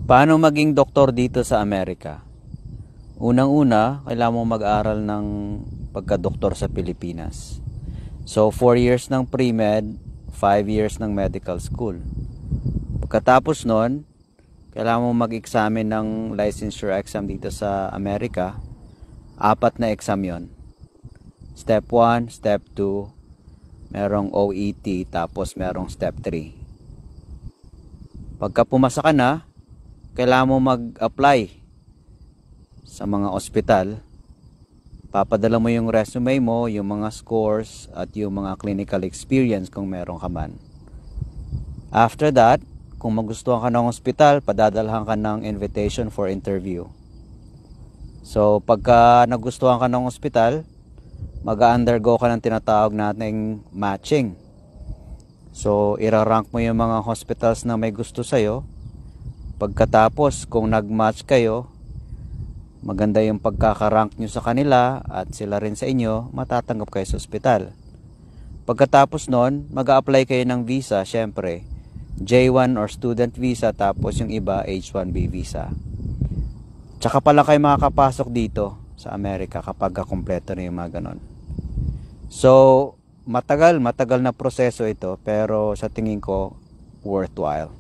Paano maging doktor dito sa Amerika? Unang-una, kailangan mong mag-aral ng pagka-doktor sa Pilipinas. So, 4 years ng pre-med, 5 years ng medical school. Pagkatapos nun, kailangan mong mag-examine ng licensure exam dito sa Amerika. 4 na exam yon. Step 1, Step 2, merong OET, tapos merong Step 3. Pagka pumasa ka na, kailangan mo mag-apply sa mga ospital. Papadala mo yung resume mo, yung mga scores, at yung mga clinical experience kung meron ka man. After that, kung magustuhan ka ng ospital, padadalhan ka ng invitation for interview. So, pagka nagustuhan ka ng ospital, mag-undergo ka ng tinatawag nating matching. So, irarank mo yung mga hospitals na may gusto sa'yo. Pagkatapos, kung nag-match kayo, maganda yung pagkakarank nyo sa kanila at sila rin sa inyo, matatanggap kayo sa ospital. Pagkatapos nun, mag-a-apply kayo ng visa, syempre, J1 or student visa, tapos yung iba, H1B visa. Tsaka pala kayo makakapasok dito sa Amerika kapag kumpleto na yung mga ganon. So, matagal na proseso ito, pero sa tingin ko, worthwhile.